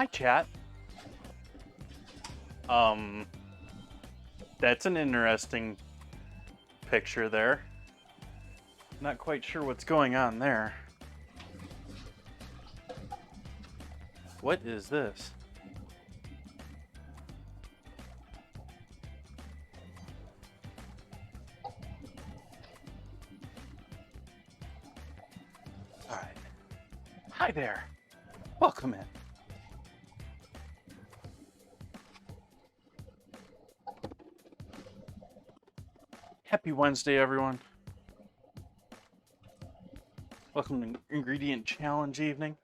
Hi, chat. That's an interesting picture there. Not quite sure what's going on there. What is this? All right. Hi there. Welcome in. Happy Wednesday, everyone. Welcome to Ingredient Challenge evening.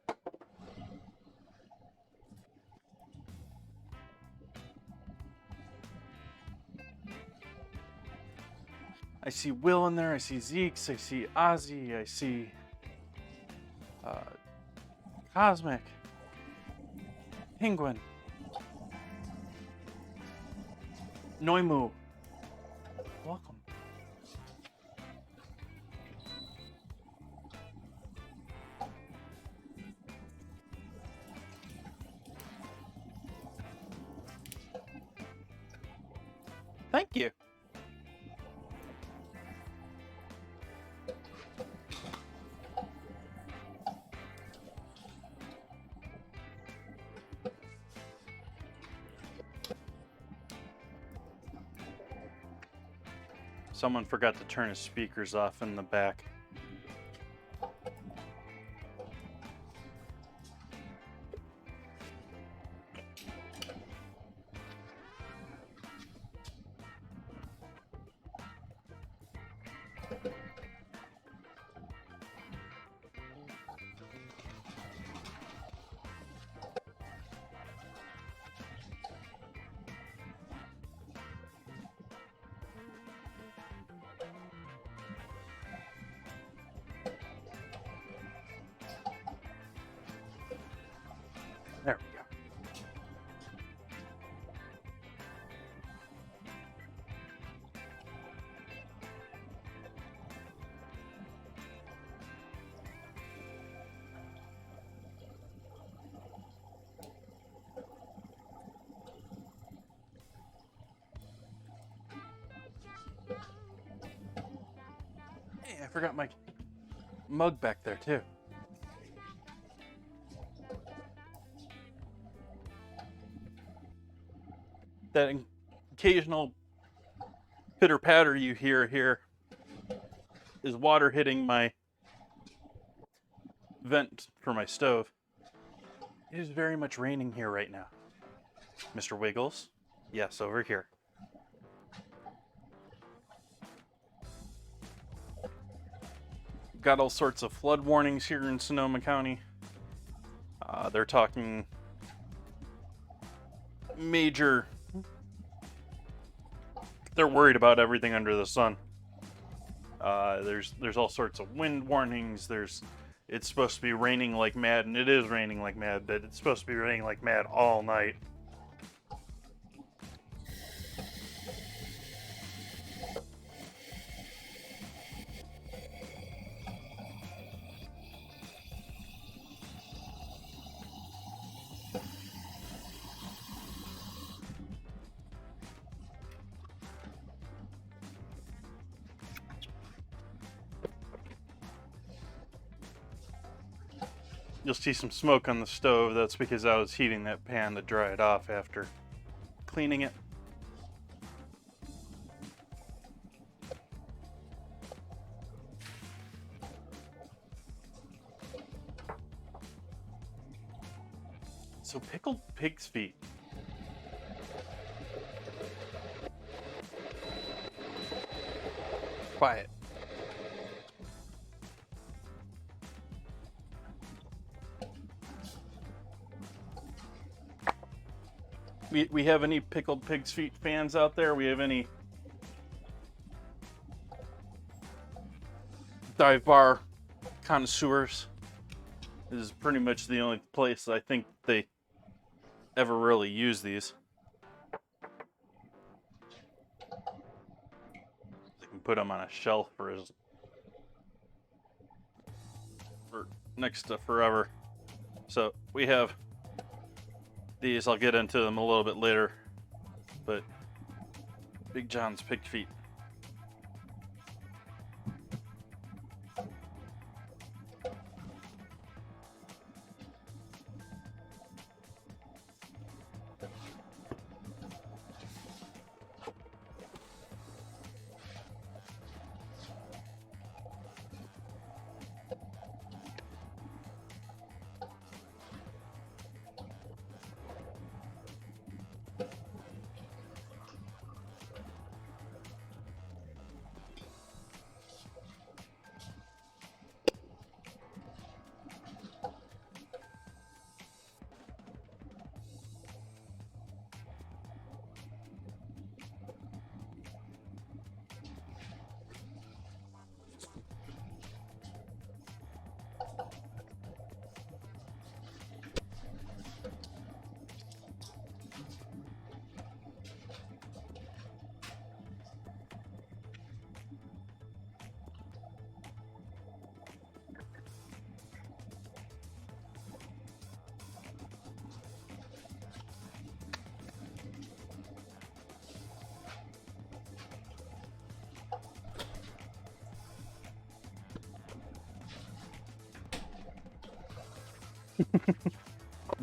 I see Will in there, I see Zeeks, I see Ozzy, I see Cosmic, Penguin, Noimu. Welcome. Thank you. Someone forgot to turn his speakers off in the back. There we go. Hey, I forgot my mug back there too. That occasional pitter patter you hear here is water hitting my vent for my stove. It is very much raining here right now. Mr. Wiggles? Yes, over here. Got all sorts of flood warnings here in Sonoma County. They're talking major. They're worried about everything under the sun. There's all sorts of wind warnings. It's supposed to be raining like mad, and it is raining like mad, but it's supposed to be raining like mad all night. You'll see some smoke on the stove. That's because I was heating that pan to dry it off after cleaning it. So pickled pig's feet. Quiet. We have any pickled pig's feet fans out there? We have any dive bar connoisseurs? This is pretty much the only place I think they ever really use these. They can put them on a shelf for next to forever. So we have These, I'll get into them a little bit later, but Big John's Pig Feet.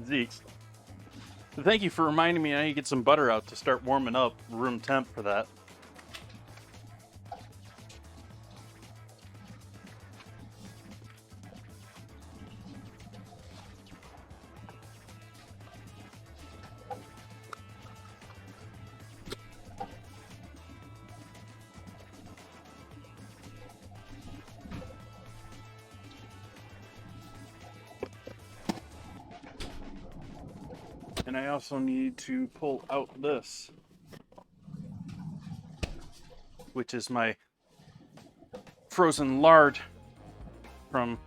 Zeke, thank you for reminding me I need to get some butter out to start warming up room temp for that. And I also need to pull out this, which is my frozen lard from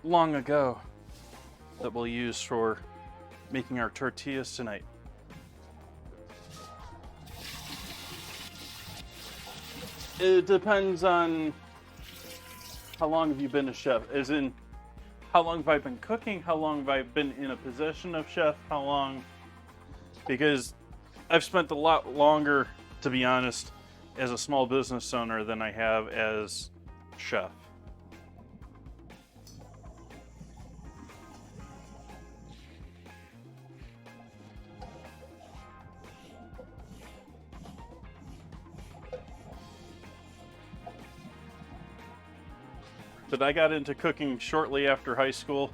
long ago that we'll use for making our tortillas tonight. It depends on how long have you been a chef? As in, how long have I been cooking? How long have I been in a position of chef? How long? Because I've spent a lot longer, to be honest, as a small business owner than I have as chef. But I got into cooking shortly after high school.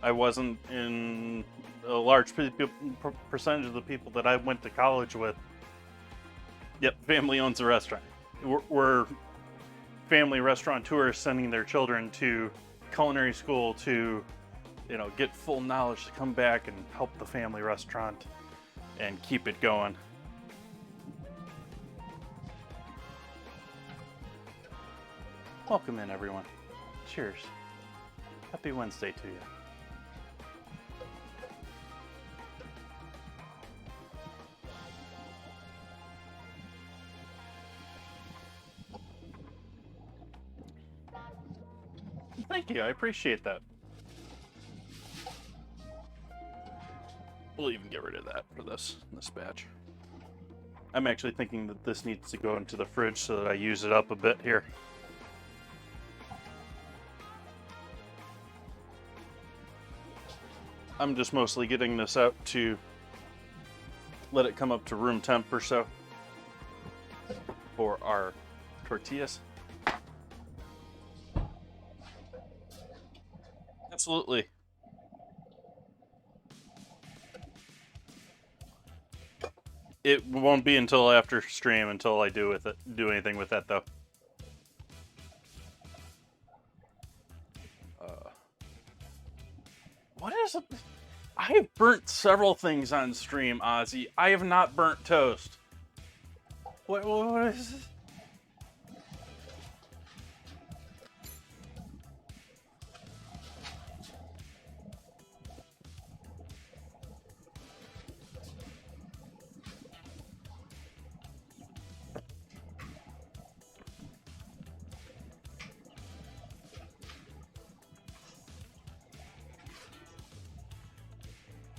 I wasn't in a large percentage of the people that I went to college with. Yep, family owns a restaurant. We're family restaurateurs sending their children to culinary school to, get full knowledge to come back and help the family restaurant and keep it going. Welcome in, everyone. Cheers. Happy Wednesday to you. Thank you, I appreciate that. We'll even get rid of that for this batch. I'm actually thinking that this needs to go into the fridge so that I use it up a bit here. I'm just mostly getting this out to let it come up to room temp or so for our tortillas. Absolutely. It won't be until after stream until I do anything with that though. What is it? I have burnt several things on stream, Ozzy. I have not burnt toast. What is this?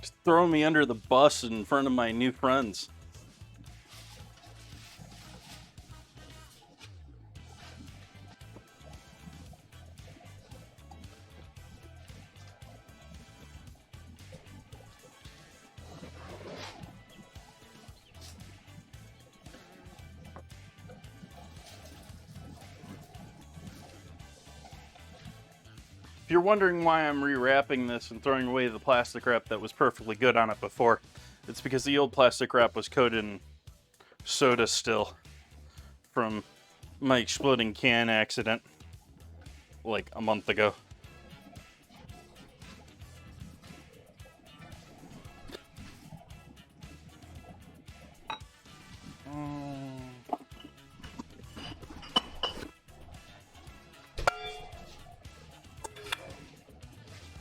Just throwing me under the bus in front of my new friends. If you're wondering why I'm rewrapping this and throwing away the plastic wrap that was perfectly good on it before, it's because the old plastic wrap was coated in soda still from my exploding can accident like a month ago.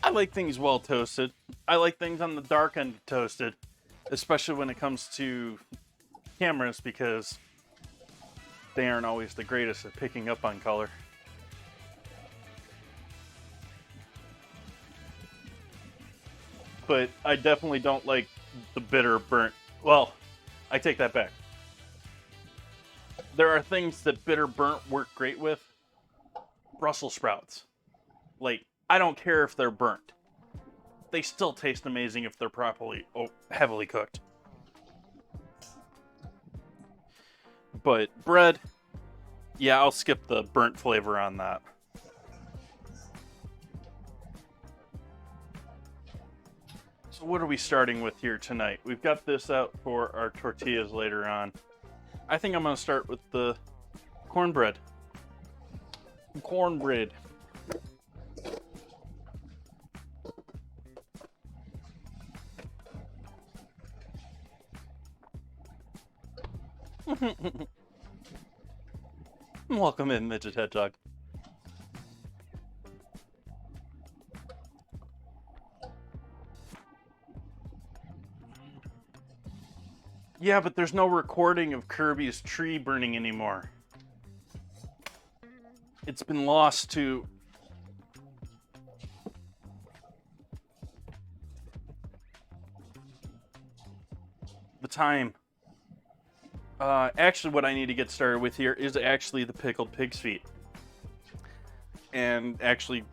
I like things well toasted. I like things on the dark end toasted, especially when it comes to cameras, because they aren't always the greatest at picking up on color. But I definitely don't like the bitter burnt. Well, I take that back. There are things that bitter burnt work great with. Brussels sprouts. Like, I don't care if they're burnt. They still taste amazing if they're properly, heavily cooked. But bread, yeah, I'll skip the burnt flavor on that. So what are we starting with here tonight? We've got this out for our tortillas later on. I think I'm going to start with the cornbread. Cornbread. Welcome in, Midget Hedgehog. Yeah, but there's no recording of Kirby's tree burning anymore. It's been lost to the time. Actually, what I need to get started with here is actually the pickled pig's feet. And actually,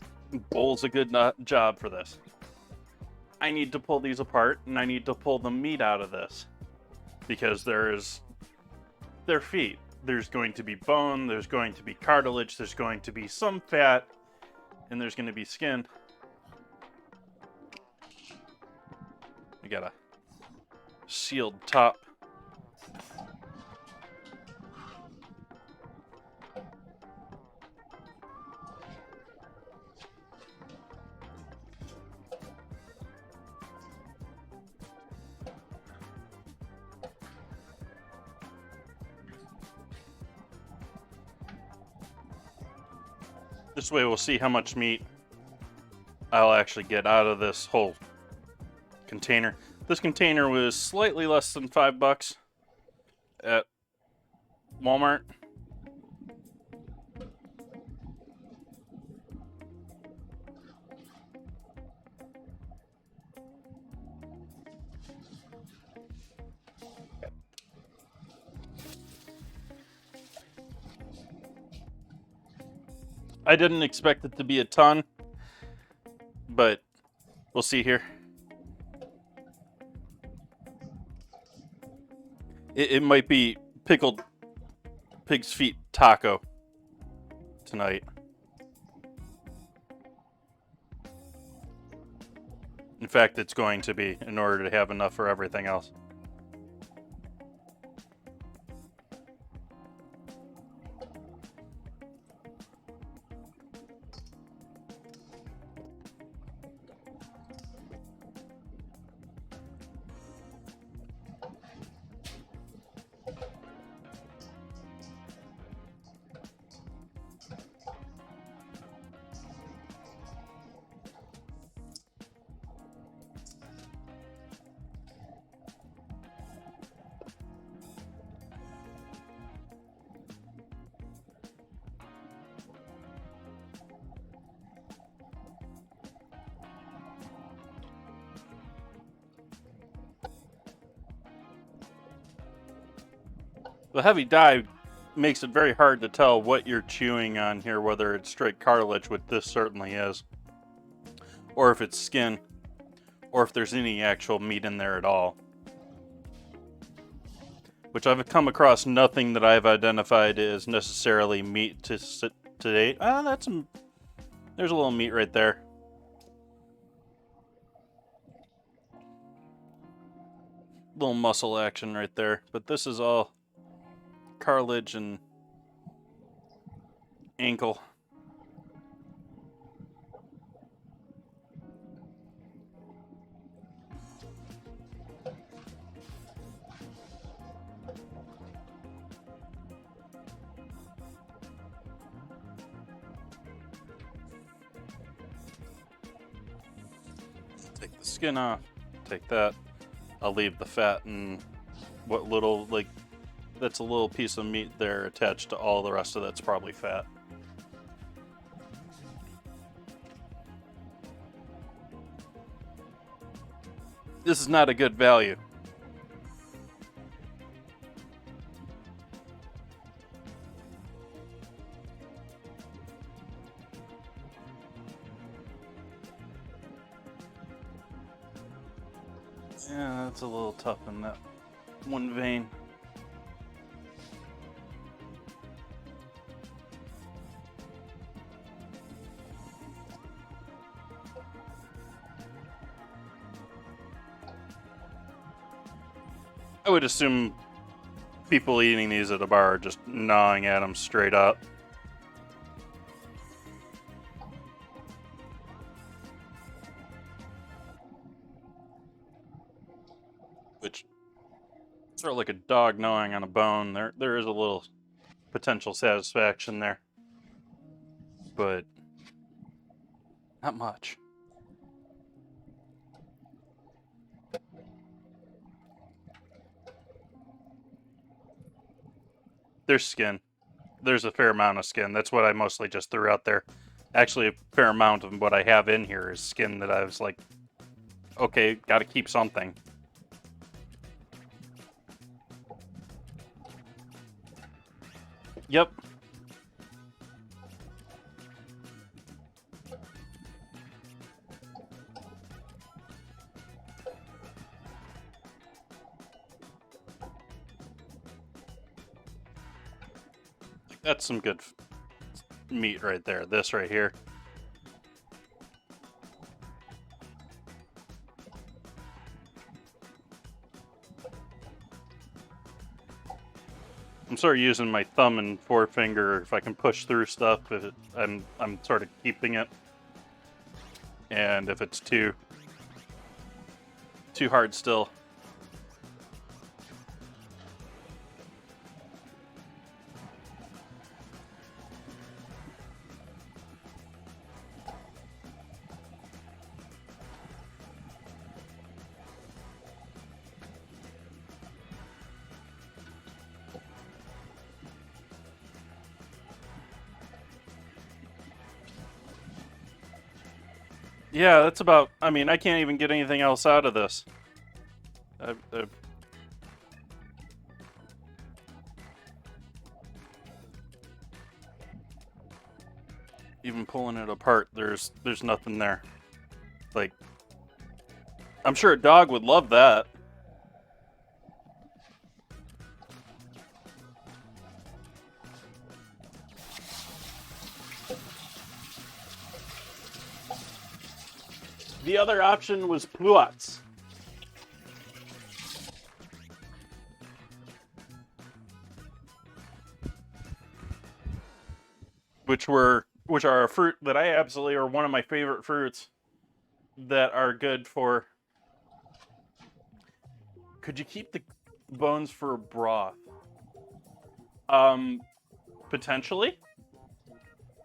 Bowl's a good job for this. I need to pull these apart, and I need to pull the meat out of this. Because they're feet. There's going to be bone, there's going to be cartilage, there's going to be some fat, and there's going to be skin. We got a sealed top. This way we'll see how much meat I'll actually get out of this whole container. This container was slightly less than $5 at Walmart. I didn't expect it to be a ton, but we'll see here. It might be pickled pig's feet taco tonight. In fact, it's going to be, in order to have enough for everything else. The heavy dye makes it very hard to tell what you're chewing on here, whether it's straight cartilage, which this certainly is, or if it's skin, or if there's any actual meat in there at all. Which I've come across nothing that I've identified as necessarily meat to date. There's a little meat right there. Little muscle action right there. But this is all cartilage and ankle. Take the skin off. Take that. I'll leave the fat and what little, like, that's a little piece of meat there attached to all the rest of that's probably fat. This is not a good value. Yeah, that's a little tough in that one vein. I would assume people eating these at a bar are just gnawing at them straight up. Which, sort of like a dog gnawing on a bone, there is a little potential satisfaction there. But not much. There's skin. There's a fair amount of skin. That's what I mostly just threw out there. Actually, a fair amount of what I have in here is skin that I was like, okay, gotta keep something. Yep. That's some good meat right there. This right here. I'm sort of using my thumb and forefinger if I can push through stuff. I'm sort of keeping it, and if it's too hard still. Yeah, that's about. I mean, I can't even get anything else out of this. Even pulling it apart, there's nothing there. Like, I'm sure a dog would love that. The other option was pluots. Which are a fruit that I absolutely are one of my favorite fruits that are good for. Could you keep the bones for broth? Potentially.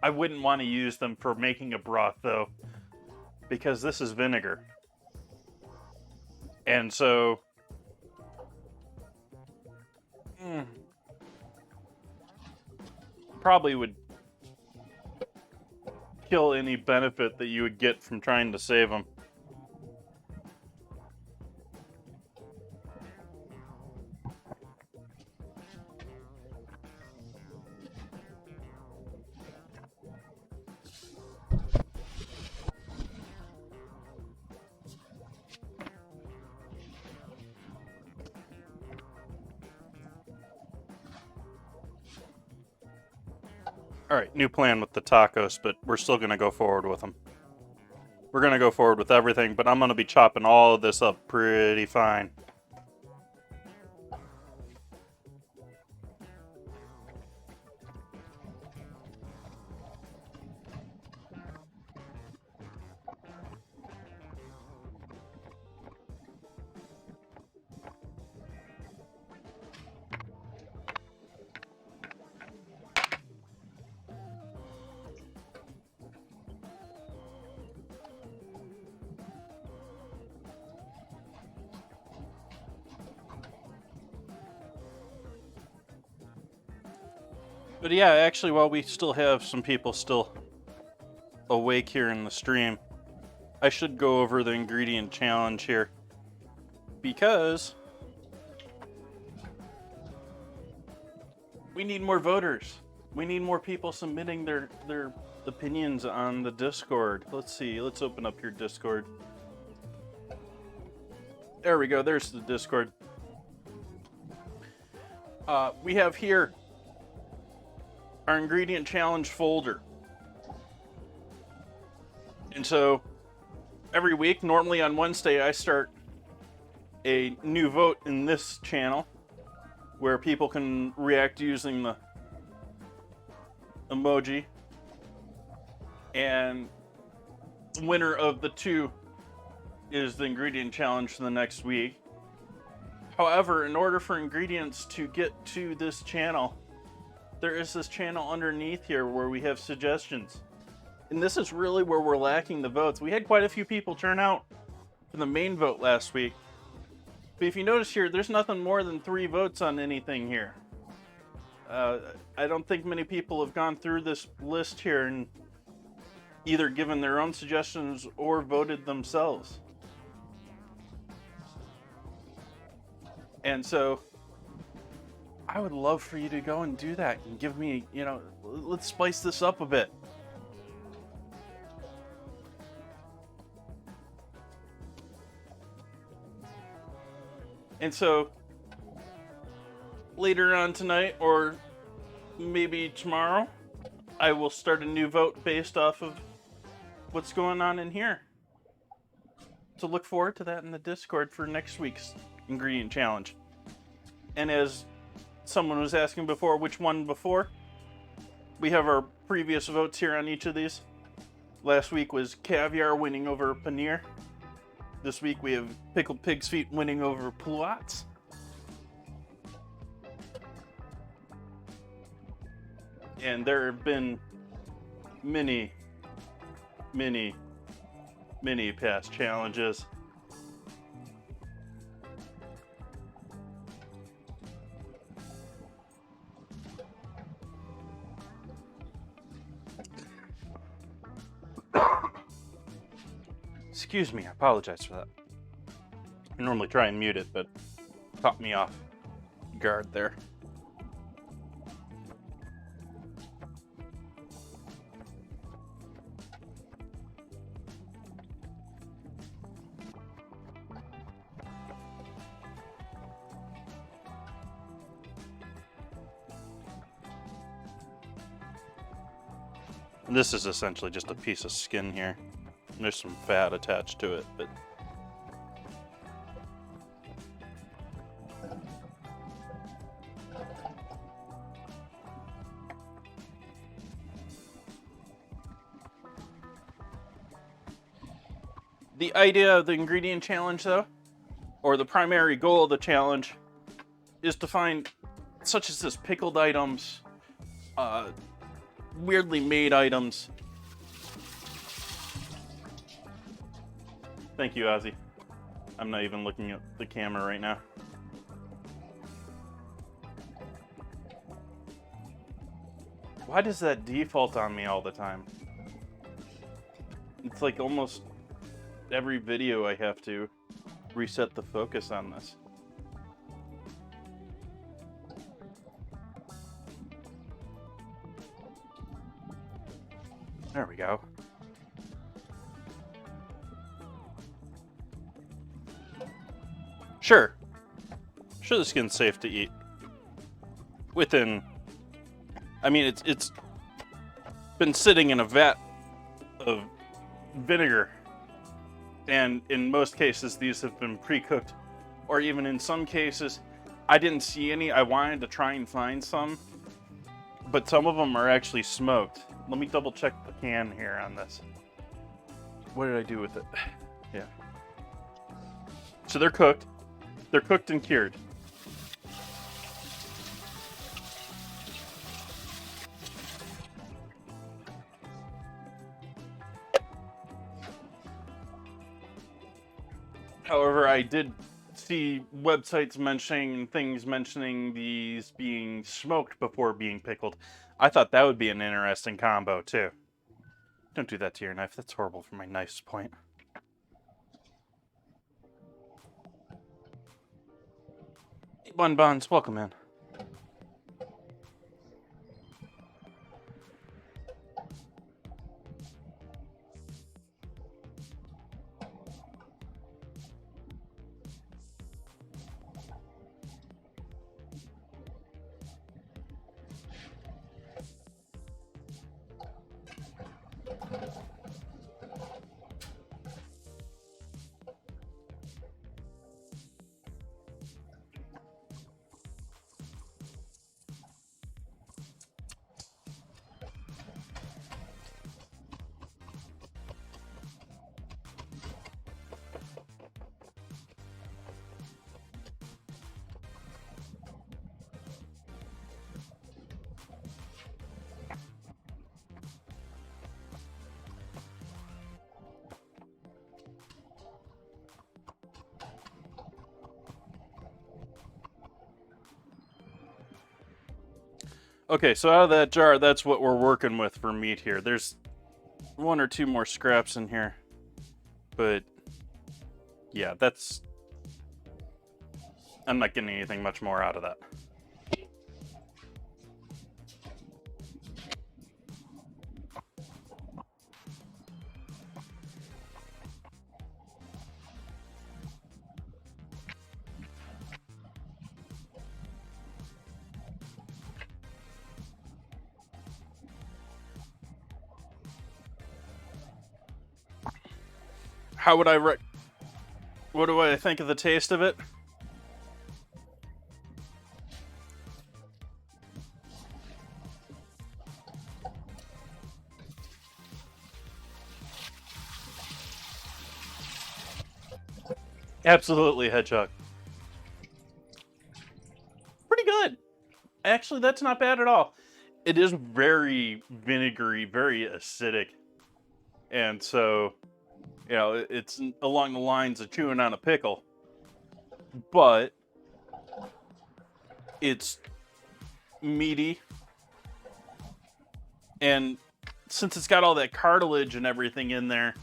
I wouldn't want to use them for making a broth though, because this is vinegar. And so probably would kill any benefit that you would get from trying to save them. Alright, new plan with the tacos, but we're still going to go forward with them. We're going to go forward with everything, but I'm going to be chopping all of this up pretty fine. But yeah, actually, while we still have some people still awake here in the stream, I should go over the ingredient challenge here. Because we need more voters. We need more people submitting their opinions on the Discord. Let's see. Let's open up your Discord. There we go. There's the Discord. We have here our ingredient challenge folder. And so every week, normally on Wednesday, I start a new vote in this channel where people can react using the emoji. And the winner of the two is the ingredient challenge for the next week. However, in order for ingredients to get to this channel, there is this channel underneath here where we have suggestions. And this is really where we're lacking the votes. We had quite a few people turn out for the main vote last week. But if you notice here, there's nothing more than 3 votes on anything here. I don't think many people have gone through this list here and either given their own suggestions or voted themselves. And so I would love for you to go and do that and give me, let's spice this up a bit. And so later on tonight or maybe tomorrow, I will start a new vote based off of what's going on in here. So look forward to that in the Discord for next week's ingredient challenge. And as someone was asking before, which one before, we have our previous votes here on each of these. Last week was caviar winning over paneer. This week we have pickled pig's feet winning over poulots. And there have been many past challenges. Excuse me, I apologize for that. I normally try and mute it, but it caught me off guard there. And this is essentially just a piece of skin here. There's some fat attached to it, but the idea of the ingredient challenge, though, or the primary goal of the challenge, is to find such as this pickled items, weirdly made items. Thank you, Ozzy. I'm not even looking at the camera right now. Why does that default on me all the time? It's like almost every video I have to reset the focus on this. There we go. Sure the skin's safe to eat. I mean, it's been sitting in a vat of vinegar, and in most cases these have been pre-cooked, or even in some cases I didn't see any. I wanted to try and find some, but some of them are actually smoked. Let me double check the can here on this. What did I do with it? Yeah. So they're cooked. They're cooked and cured. However, I did see websites mentioning these being smoked before being pickled. I thought that would be an interesting combo too. Don't do that to your knife. That's horrible for my knife's point. Hey, Bun Buns, welcome in. Okay, so out of that jar, that's what we're working with for meat here. There's one or two more scraps in here, but yeah, that's... I'm not getting anything much more out of that. How would I what do I think of the taste of it? Absolutely, Hedgehog. Pretty good. Actually, that's not bad at all. It is very vinegary, very acidic. And so, you know, it's along the lines of chewing on a pickle. But it's meaty. And since it's got all that cartilage and everything in there,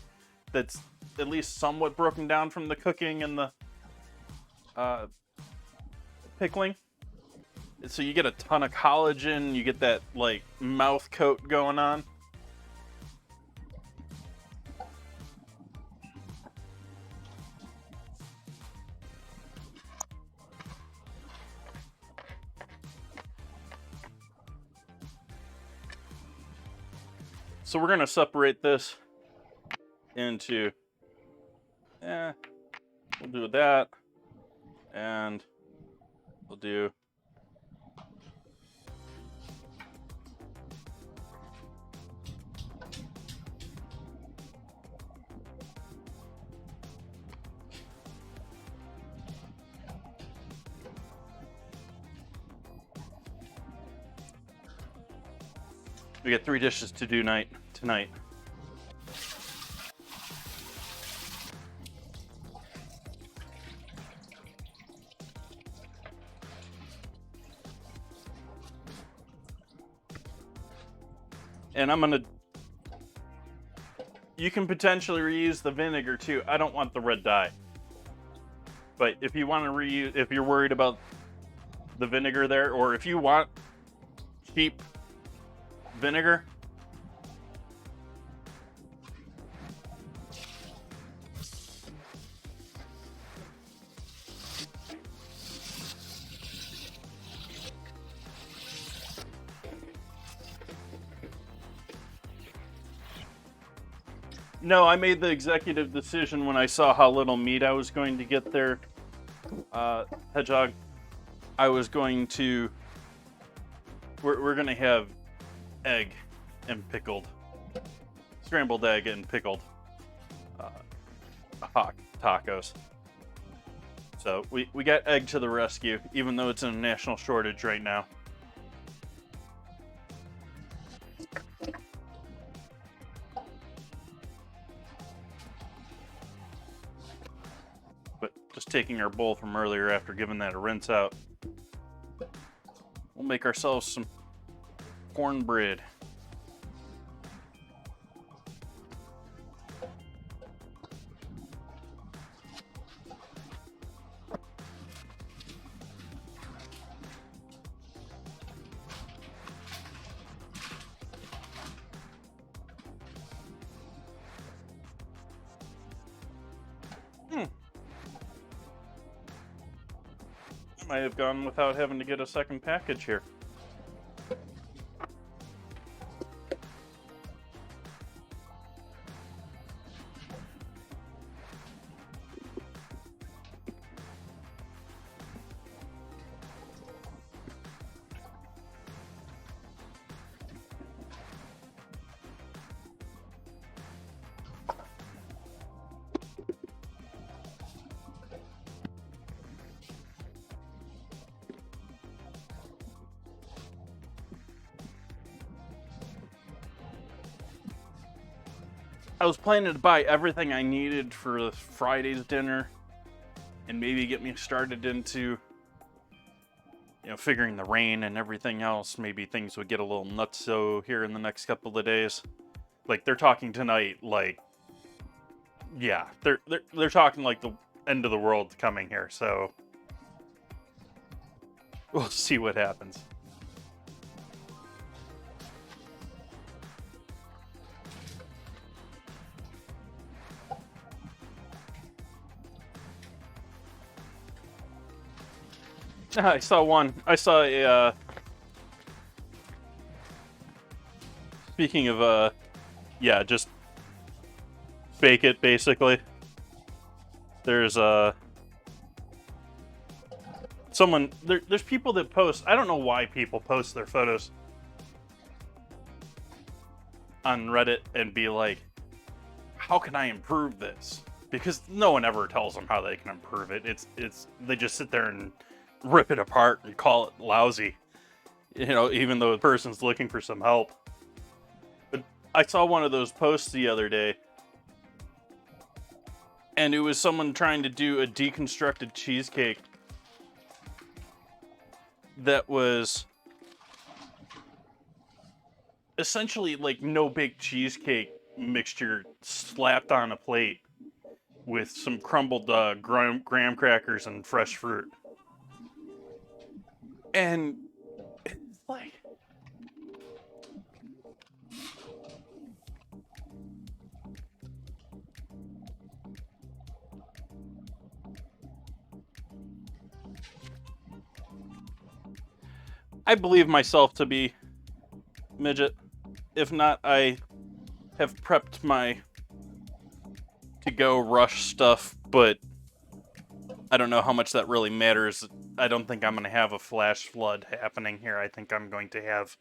that's at least somewhat broken down from the cooking and the pickling. So you get a ton of collagen, you get that like mouth coat going on. So we're gonna separate this into, we'll do that, and we'll do we got 3 dishes to do tonight. And I'm gonna... You can potentially reuse the vinegar too. I don't want the red dye. But if you want to reuse, if you're worried about the vinegar there, or if you want cheap vinegar, No, I made the executive decision when I saw how little meat I was going to get there, Hedgehog. I was going to... We're going to have egg and pickled. Scrambled egg and pickled hot tacos. So we got egg to the rescue, even though it's in a national shortage right now. But just taking our bowl from earlier after giving that a rinse out, we'll make ourselves some cornbread. I might have gone without having to get a second package here. I was planning to buy everything I needed for Friday's dinner and maybe get me started into, figuring the rain and everything else. Maybe things would get a little nutso here in the next couple of days. Like, they're talking tonight, like, yeah, they're talking like the end of the world coming here, so we'll see what happens. I saw one. I saw a, speaking of, yeah, just fake it, basically. There's, there's people that post, I don't know why people post their photos on Reddit and be like, how can I improve this? Because no one ever tells them how they can improve it. They just sit there and rip it apart and call it lousy, even though the person's looking for some help. But I saw one of those posts the other day, and it was someone trying to do a deconstructed cheesecake that was essentially like no bake cheesecake mixture slapped on a plate with some crumbled graham crackers and fresh fruit. And it's like, I believe myself to be midget. If not, I have prepped my to-go rush stuff, but I don't know how much that really matters. I don't think I'm going to have a flash flood happening here. I think I'm going to have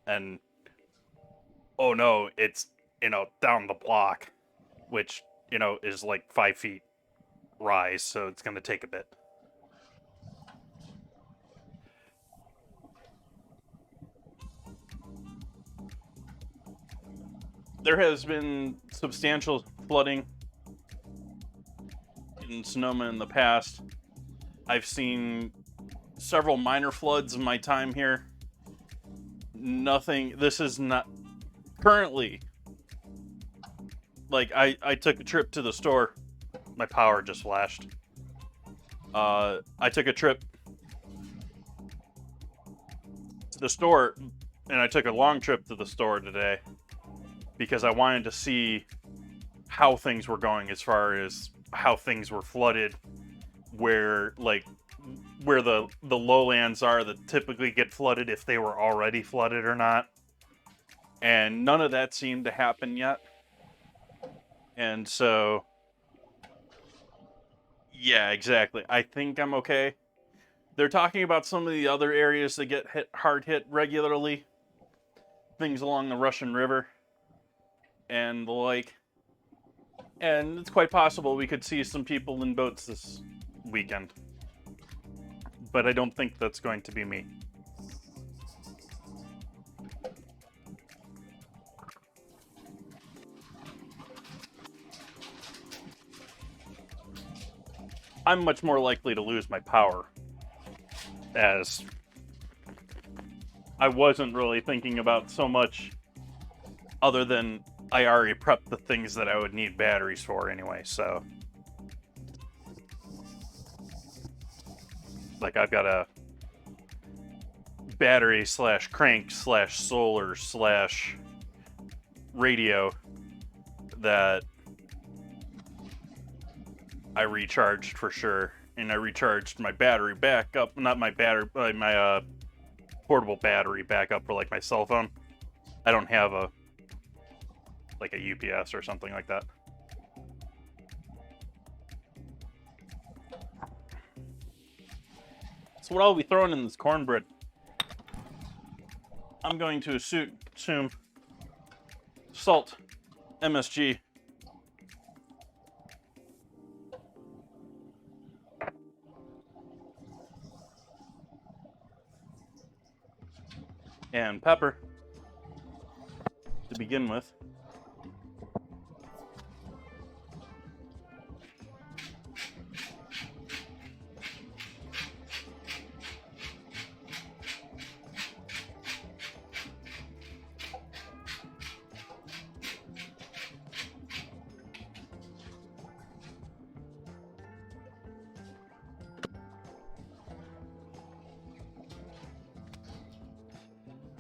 an, oh no, it's, down the block, which, is like 5 feet rise, so it's going to take a bit. There has been substantial flooding in Sonoma in the past. I've seen several minor floods in my time here. This is not currently, like, I took a trip to the store. My power just flashed. I took a trip to the store, and I took a long trip to the store today because I wanted to see how things were going as far as how things were flooded, where the lowlands are that typically get flooded, if they were already flooded or not. And none of that seemed to happen yet. And so, yeah, exactly. I think I'm okay. They're talking about some of the other areas that get hard hit regularly, things along the Russian River and the like. And it's quite possible we could see some people in boats this weekend. But I don't think that's going to be me. I'm much more likely to lose my power, as I wasn't really thinking about so much other than I already prepped the things that I would need batteries for anyway, so like I've got a battery slash crank slash solar slash radio that I recharged for sure, and I recharged my battery back up, not my battery, but my portable battery back up for like my cell phone. I don't have a like a UPS or something like that. So what I'll be throwing in this cornbread, I'm going to assume salt, MSG, and pepper to begin with.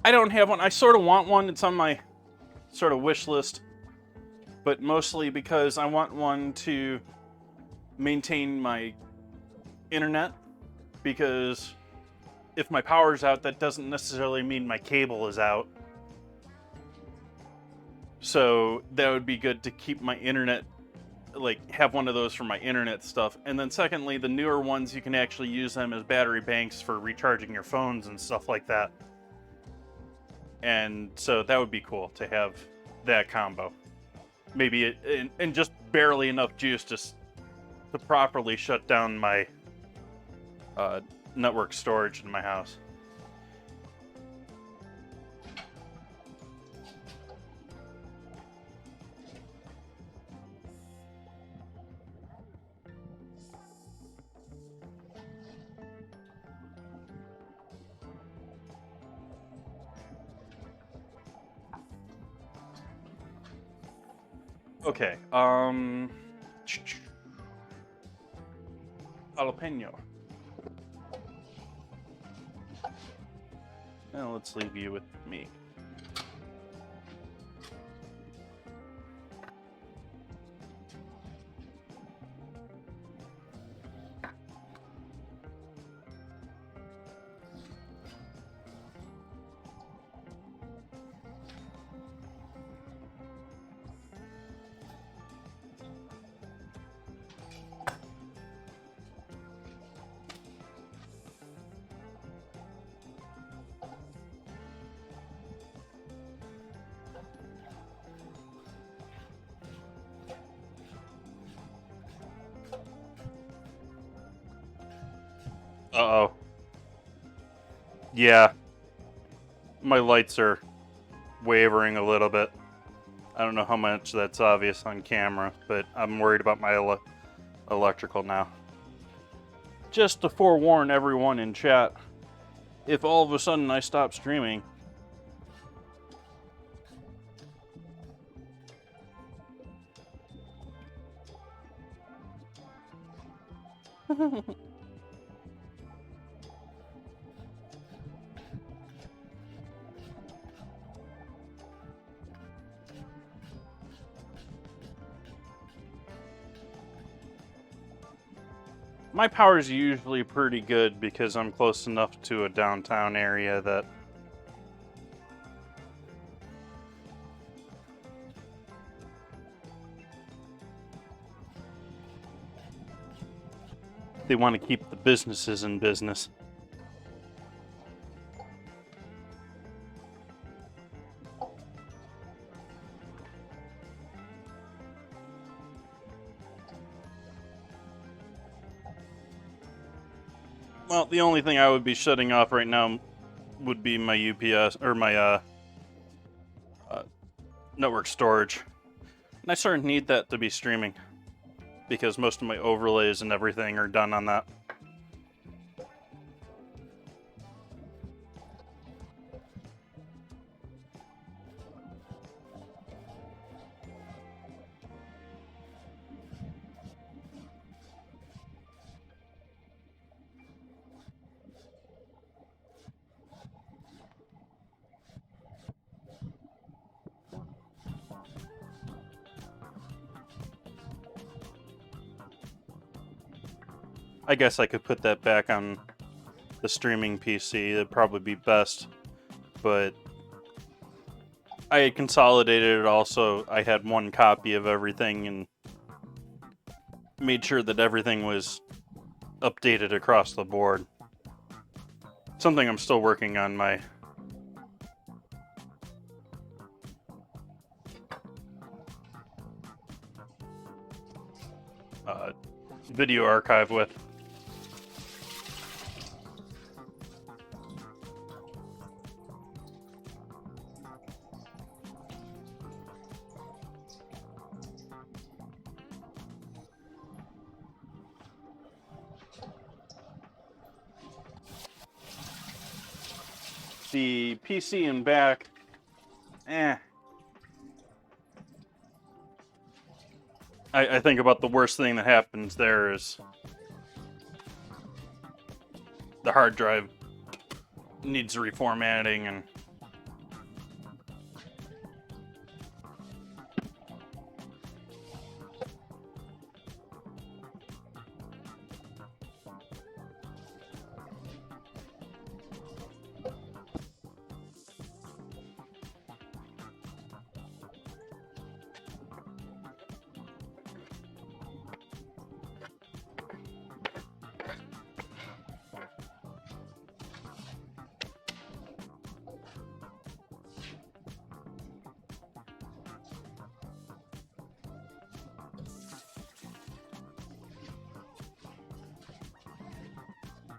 I don't have one. I sort of want one. It's on my sort of wish list, but mostly because I want one to maintain my internet, because if my power's out, that doesn't necessarily mean my cable is out. So that would be good to keep my internet, like have one of those for my internet stuff. And then secondly, the newer ones, you can actually use them as battery banks for recharging your phones and stuff like that. And so that would be cool to have that combo. Maybe and just barely enough juice to properly shut down my network storage in my house. Okay, jalapeno. Now let's leave you with me. Uh-oh. Yeah. My lights are wavering a little bit. I don't know how much that's obvious on camera, but I'm worried about my electrical now. Just to forewarn everyone in chat, if all of a sudden I stop streaming, my power is usually pretty good because I'm close enough to a downtown area that They want to keep the businesses in business. Well, the only thing I would be shutting off right now would be my UPS or my network storage. And I sort of need that to be streaming because most of my overlays and everything are done on that. I guess I could put that back on the streaming PC. It'd probably be best. But I had consolidated it also. I had one copy of everything and made sure that everything was updated across the board. Something I'm still working on my video archive with. The PC and back, I think about the worst thing that happens there is the hard drive needs reformatting and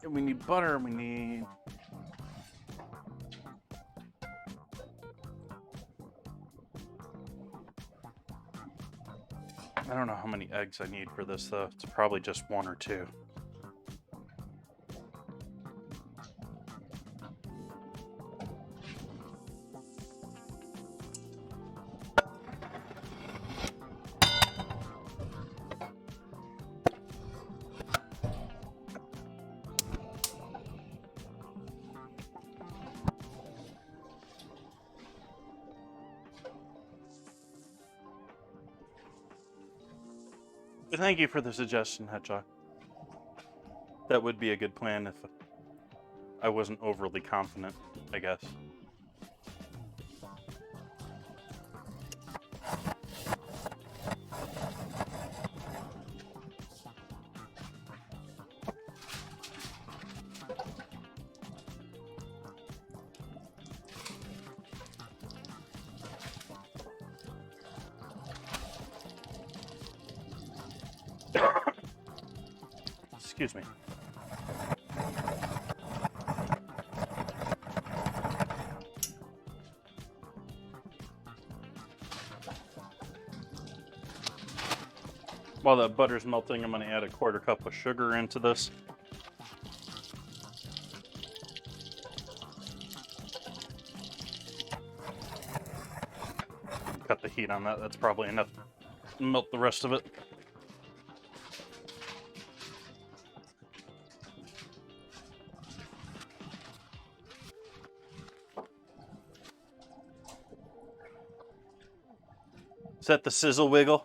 we need butter, we need I don't know how many eggs I need for this though. It's probably just one or two. Thank you for the suggestion, Hedgehog. That would be a good plan if I wasn't overly confident, I guess. Excuse me. While that butter's melting, I'm going to add a quarter cup of sugar into this. Cut the heat on that. That's probably enough to melt the rest of it. Is that the sizzle wiggle?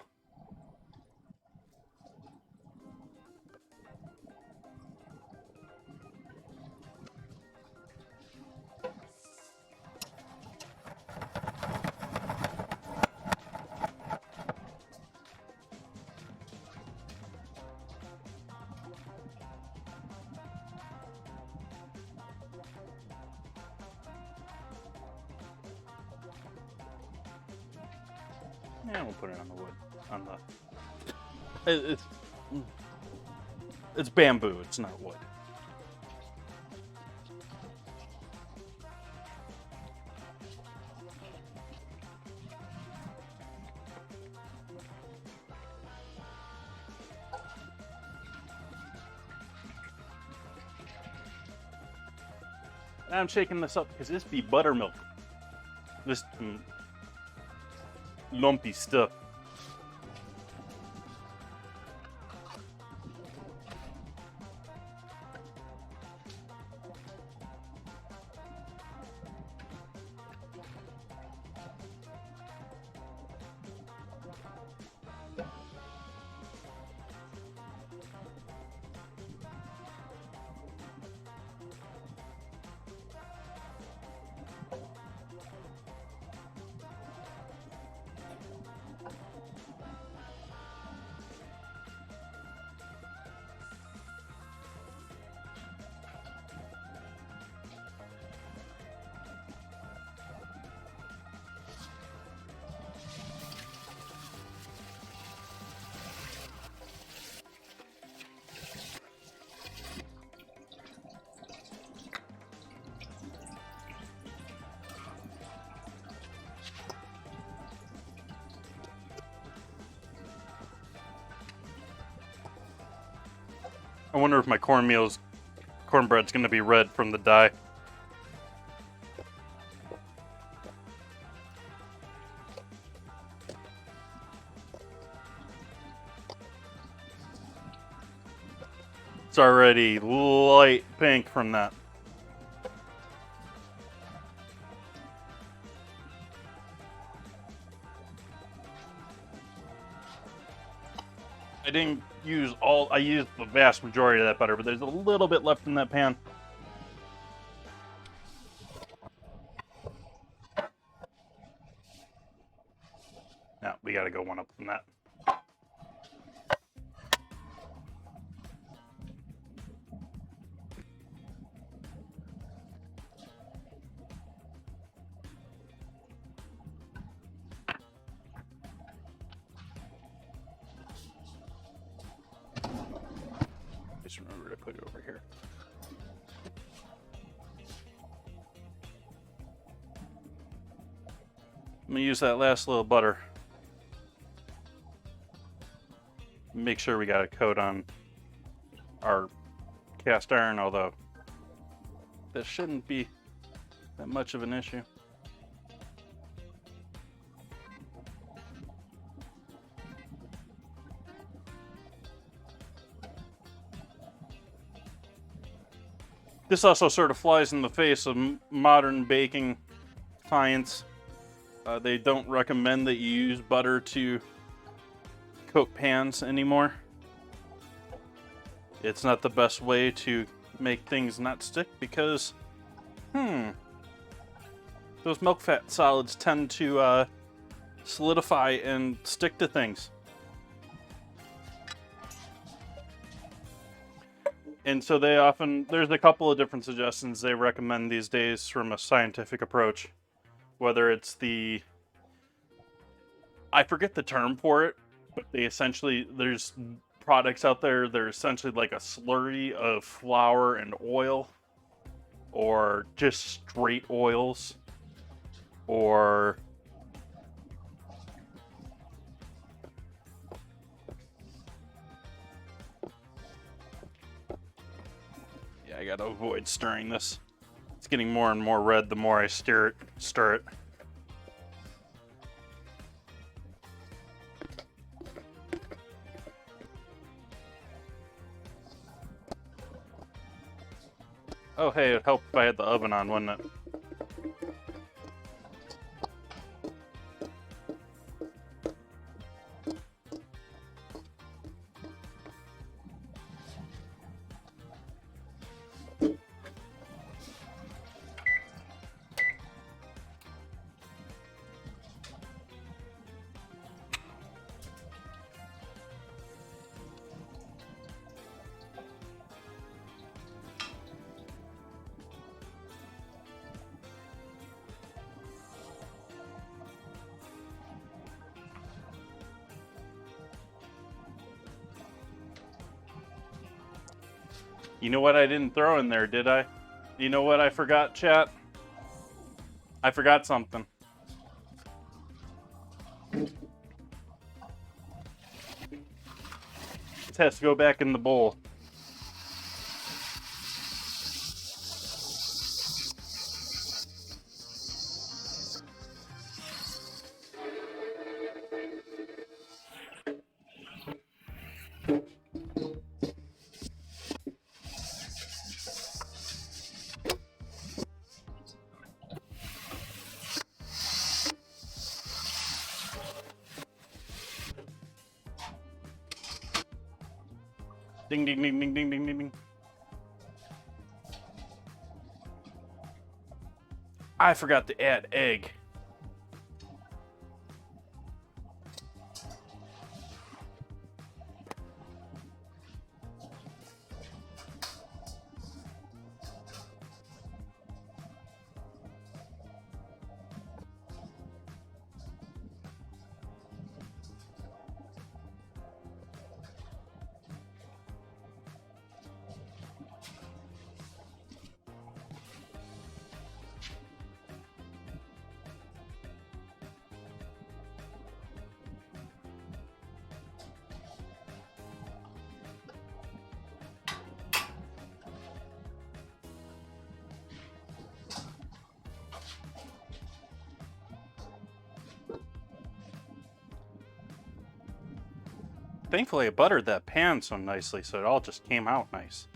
Yeah, we'll put it on the wood. On the. It's bamboo. It's not wood. I'm shaking this up because this be buttermilk. This lumpy stuff. I wonder if my cornbread's going to be red from the dye. It's already light pink from that. I didn't use all, I used the vast majority of that butter, but there's a little bit left in that pan. Now, we gotta go one up from that. Just remember to put it over here. I'm gonna use that last little butter. Make sure we got a coat on our cast iron, although this shouldn't be that much of an issue. This also sort of flies in the face of modern baking science. They don't recommend that you use butter to coat pans anymore. It's not the best way to make things not stick because, those milk fat solids tend to solidify and stick to things. And so they often, there's a couple of different suggestions they recommend these days from a scientific approach. Whether it's the, I forget the term for it, but they essentially, there's products out there that are essentially like a slurry of flour and oil, or just straight oils, or yeah, I gotta avoid stirring this. It's getting more and more red the more I stir it. Oh hey, it'd help if I had the oven on, wouldn't it? You know what I didn't throw in there, did I? You know what I forgot, chat? I forgot something. This has to go back in the bowl. Ding, ding, ding, ding, ding, ding, ding, ding. I forgot to add egg. Thankfully, I buttered that pan so nicely, so it all just came out nice.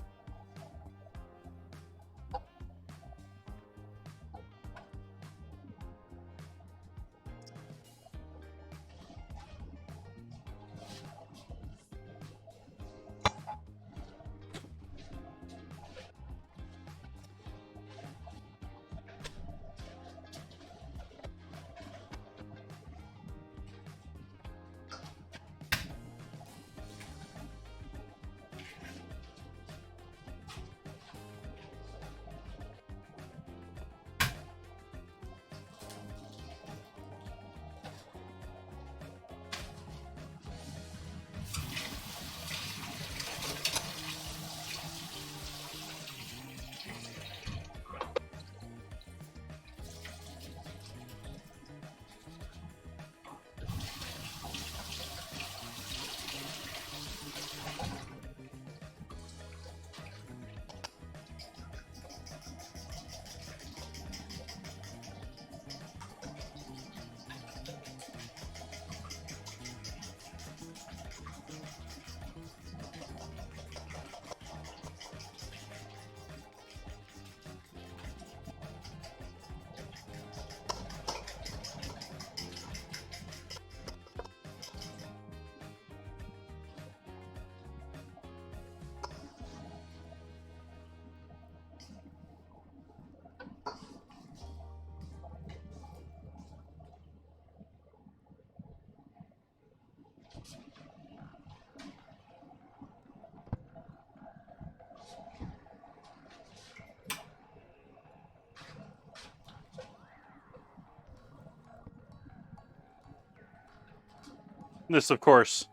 This, of course,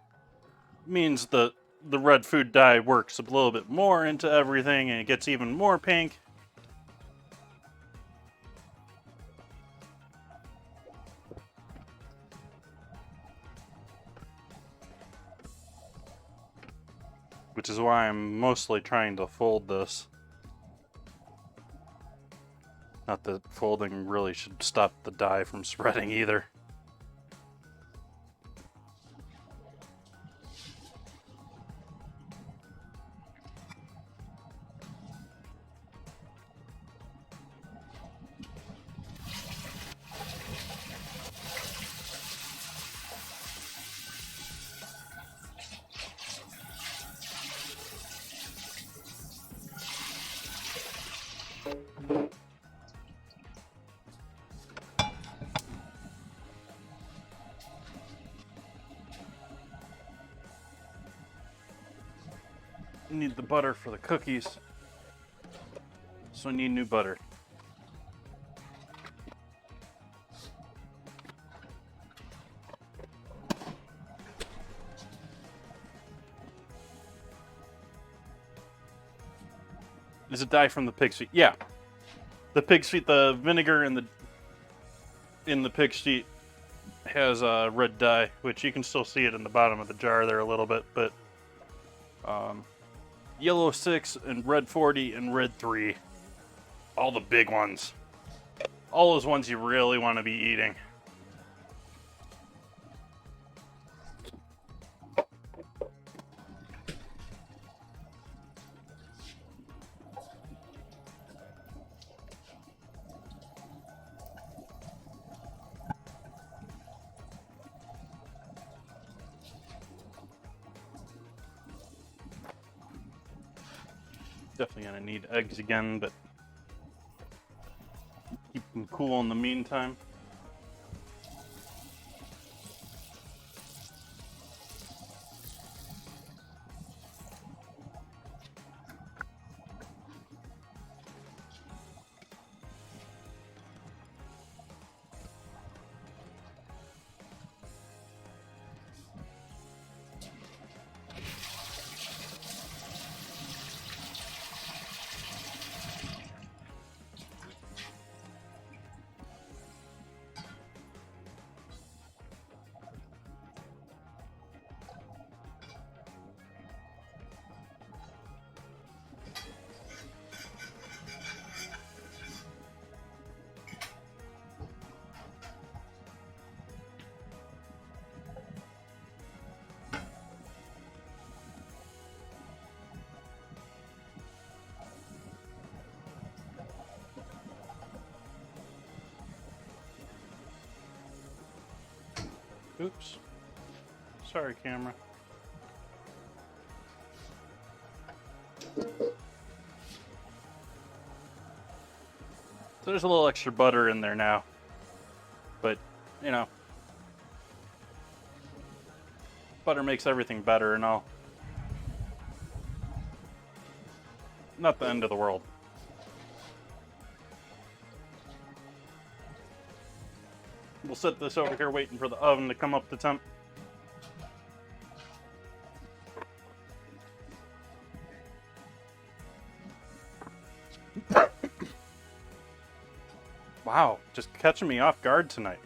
means the red food dye works a little bit more into everything and it gets even more pink. Which is why I'm mostly trying to fold this. Not that folding really should stop the dye from spreading either. Need the butter for the cookies, so I need new butter. Is it dye from the pig's feet? Yeah. The pig's feet, the vinegar in the pig's feet has red dye, which you can still see it in the bottom of the jar there a little bit, but yellow 6 and red 40 and red 3. All the big ones. All those ones you really want to be eating. Definitely gonna need eggs again, but keep them cool in the meantime. Oops. Sorry, camera. So there's a little extra butter in there now. But, you know, butter makes everything better and all. Not the end of the world. We'll set this over here waiting for the oven to come up to temp. Wow, just catching me off guard tonight.